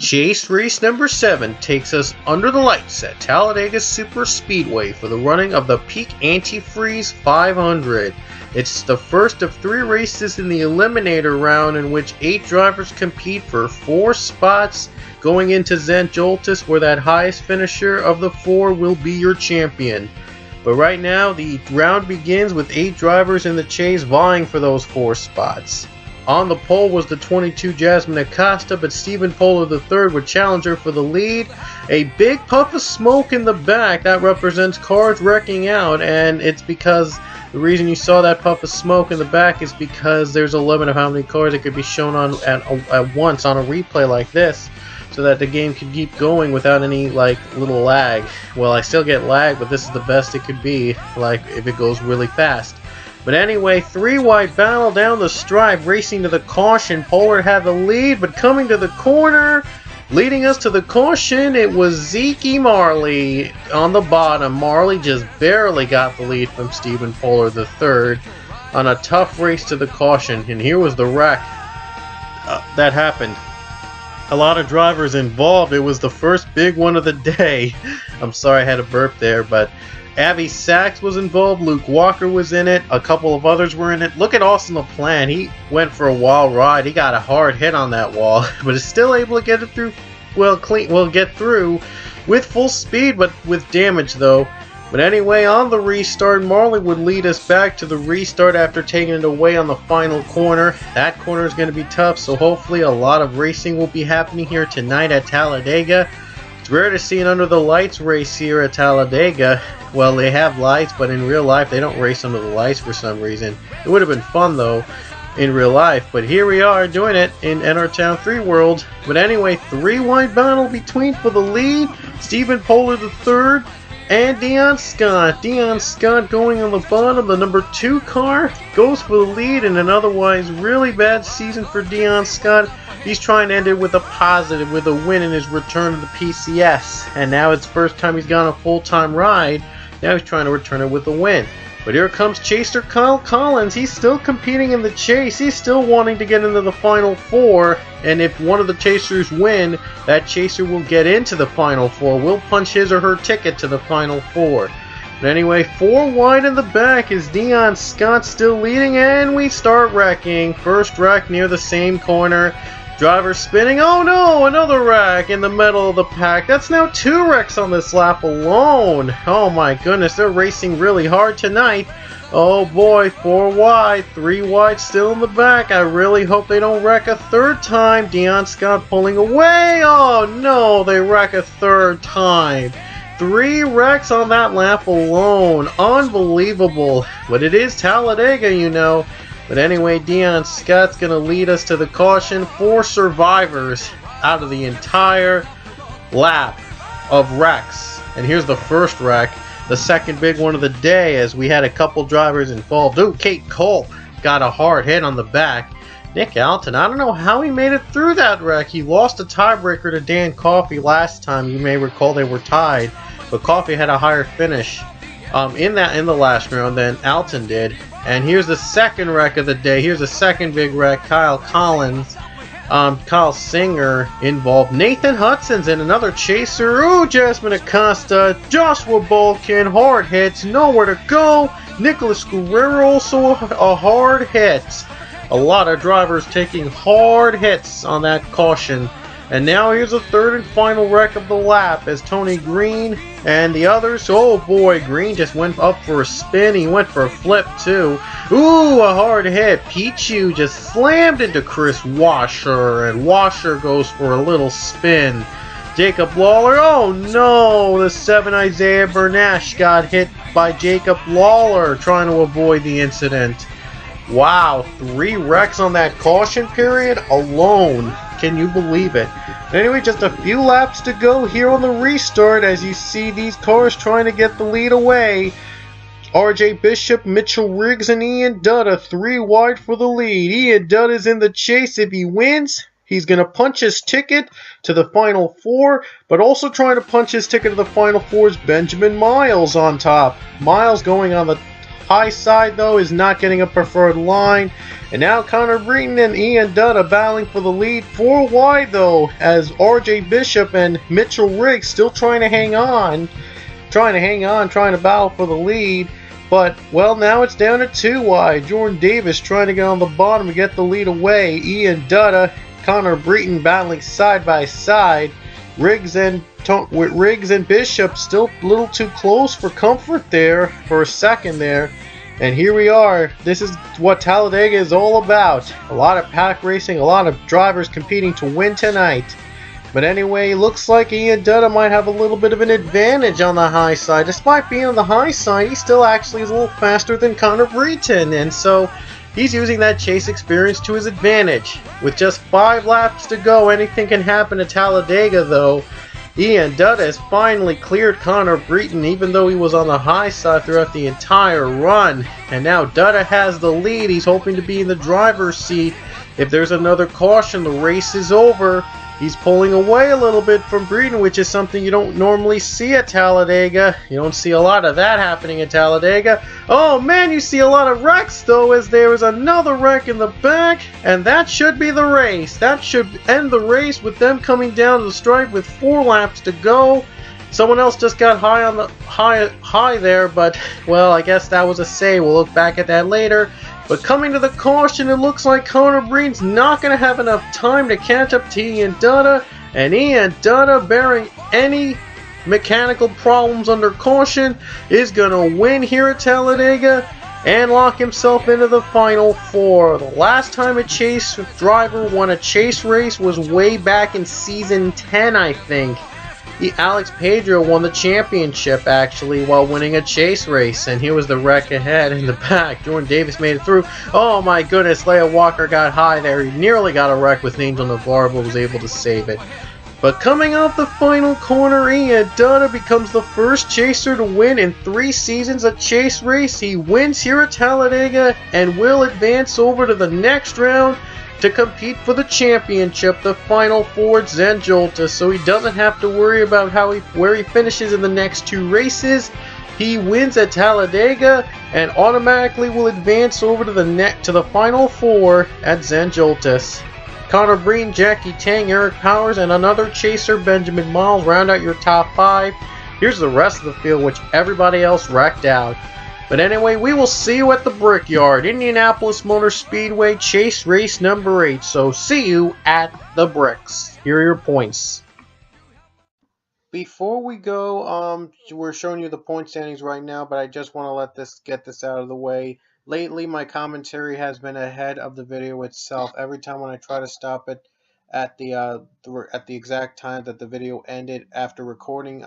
Chase race number 7 takes us under the lights at Talladega Super Speedway for the running of the Peak Antifreeze 500. It's the first of 3 races in the Eliminator round in which 8 drivers compete for 4 spots going into St. Joltis, where that highest finisher of the 4 will be your champion. But right now the round begins with 8 drivers in the chase vying for those 4 spots. On the pole was the 22 Jasmine Acosta, but Stephen Pollard III would challenge her for the lead. A big puff of smoke in the back, that represents cars wrecking out, and it's because the reason you saw that puff of smoke in the back is because there's a limit of how many cars it could be shown on at once on a replay like this, so that the game could keep going without any little lag. Well, I still get lag, but this is the best it could be, if it goes really fast. But anyway, 3-wide battle down the stripe, racing to the caution. Pollard had the lead, but coming to the corner, leading us to the caution, it was Zeke Marley on the bottom. Marley just barely got the lead from Stephen Pollard III on a tough race to the caution. And here was the wreck that happened. A lot of drivers involved. It was the first big one of the day. I'm sorry I had a burp there, but Avi Sachs was involved, Luke Walker was in it, a couple of others were in it. Look at Austin LaPlante, he went for a wild ride. He got a hard hit on that wall, but is still able to get it through, get through with full speed, but with damage though. But anyway, on the restart, Marley would lead us back to the restart after taking it away on the final corner. That corner is going to be tough, so hopefully a lot of racing will be happening here tonight at Talladega. It's rare to see an under the lights race here at Talladega. Well, they have lights, but in real life they don't race under the lights for some reason. It would have been fun though in real life, but here we are doing it in NR Town 3 world. But anyway, 3-wide battle between for the lead, Stephen Pollard III and Dion Scott. Dion Scott going on the bottom. The number 2 car goes for the lead in an otherwise really bad season for Dion Scott. He's trying to end it with a positive, with a win in his return to the PCS. And now it's the first time he's gone a full-time ride. Now he's trying to return it with a win. But here comes Chaser Kyle Collins. He's still competing in the chase. He's still wanting to get into the Final 4. And if one of the chasers win, that chaser will get into the Final 4. Will punch his or her ticket to the Final 4. But anyway, 4 wide in the back is Dion Scott still leading, and we start wrecking. First wreck near the same corner. Driver spinning. Oh no, another wreck in the middle of the pack. That's now 2 wrecks on this lap alone. Oh my goodness, they're racing really hard tonight. Oh boy, 4 wide, 3 wide still in the back. I really hope they don't wreck a 3rd time. Dion Scott pulling away. Oh no, they wreck a 3rd time. 3 wrecks on that lap alone. Unbelievable. But it is Talladega, you know. But anyway, Dion Scott's going to lead us to the caution. 4 survivors out of the entire lap of wrecks. And here's the first wreck, the second big one of the day, as we had a couple drivers involved. Ooh, Kate Culp got a hard hit on the back. Nick Alton, I don't know how he made it through that wreck. He lost a tiebreaker to Dan Coffey last time. You may recall they were tied, but Coffey had a higher finish in the last round than Alton did. And here's the second wreck of the day. Here's the second big wreck. Kyle Collins, Kyle Singer involved. Nathan Hudson's in, another chaser. Ooh, Jasmine Acosta, Joshua Balkin, hard hits, nowhere to go. Nicholas Guerrero also a hard hit. A lot of drivers taking hard hits on that caution. And now here's the 3rd and final wreck of the lap as Tony Green and the others. Oh boy, Green just went up for a spin. He went for a flip too. Ooh, a hard hit. Pichu just slammed into Chris Washer, and Washer goes for a little spin. Jacob Lawlor. Oh no, the 7 Isaiah Bernash got hit by Jacob Lawlor trying to avoid the incident. Wow, 3 wrecks on that caution period alone. Can you believe it? Anyway, just a few laps to go here on the restart as you see these cars trying to get the lead away. RJ Bishop, Mitchell Riggs, and Ian Dutta 3 wide for the lead. Ian Dutta is in the chase. If he wins, he's going to punch his ticket to the Final 4, but also trying to punch his ticket to the Final 4 is Benjamin Miles on top. Miles going on the high side though is not getting a preferred line. And now Connor Breton and Ian Dutta battling for the lead. 4 wide though, as RJ Bishop and Mitchell Riggs still trying to hang on, trying to battle for the lead. But, well, now it's down to 2 wide. Jordan Davis trying to get on the bottom to get the lead away. Ian Dutta, Connor Breton battling side by side. Riggs and Bishop still a little too close for comfort there for a second there. And here we are. This is what Talladega is all about. A lot of pack racing, a lot of drivers competing to win tonight. But anyway, looks like Ian Dutta might have a little bit of an advantage on the high side. Despite being on the high side, he still actually is a little faster than Connor Breton. And so he's using that chase experience to his advantage. With just 5 laps to go, anything can happen to Talladega though. Ian Dutta has finally cleared Connor Breton, even though he was on the high side throughout the entire run. And now Dutta has the lead. He's hoping to be in the driver's seat. If there's another caution, the race is over. He's pulling away a little bit from Breton, which is something you don't normally see at Talladega. You don't see a lot of that happening at Talladega. Oh man, you see a lot of wrecks though, as there is another wreck in the back, and that should be the race. That should end the race with them coming down to the stripe with 4 laps to go. Someone else just got high on the high there, but well, I guess that was a save. We'll look back at that later. But coming to the caution, it looks like Connor Breton's not going to have enough time to catch up to Ian Dutta. And Ian Dutta, bearing any mechanical problems under caution, is going to win here at Talladega and lock himself into the Final 4. The last time a chase driver won a chase race was way back in Season 10, I think. Alex Pedro won the championship actually while winning a chase race, and here was the wreck ahead in the back. Jordan Davis made it through. Oh my goodness, Leah Walker got high there. He nearly got a wreck with Angel Navarro, but was able to save it. But coming off the final corner, Ian Dutta becomes the first chaser to win in 3 seasons a chase race. He wins here at Talladega and will advance over to the next round to compete for the championship, the Final 4 at Zandvoort, so he doesn't have to worry about where he finishes in the next 2 races. He wins at Talladega and automatically will advance over to the Final 4 at Zandvoort. Connor Breton, Jackie Tang, Eric Powers, and another chaser, Benjamin Miles, round out your top 5. Here's the rest of the field, which everybody else wrecked out. But anyway, we will see you at the Brickyard, Indianapolis Motor Speedway, chase race number 8. So see you at the Bricks. Here are your points. Before we go, we're showing you the point standings right now, but I just want to get this out of the way. Lately, my commentary has been ahead of the video itself. Every time when I try to stop it at the exact time that the video ended after recording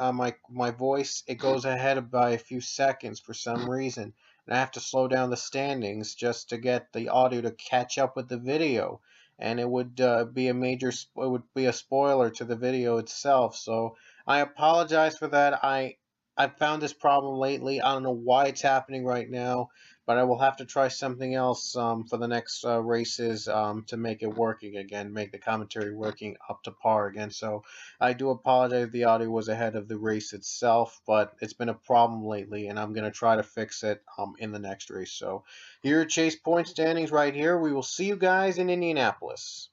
my voice, it goes ahead by a few seconds for some reason, and I have to slow down the standings just to get the audio to catch up with the video, and it would be a spoiler to the video itself. So I apologize for that. I've found this problem lately. I don't know why it's happening right now, but I will have to try something else for the next races to make it working again, make the commentary working up to par again. So I do apologize if the audio was ahead of the race itself, but it's been a problem lately, and I'm going to try to fix it in the next race. So here are chase point standings right here. We will see you guys in Indianapolis.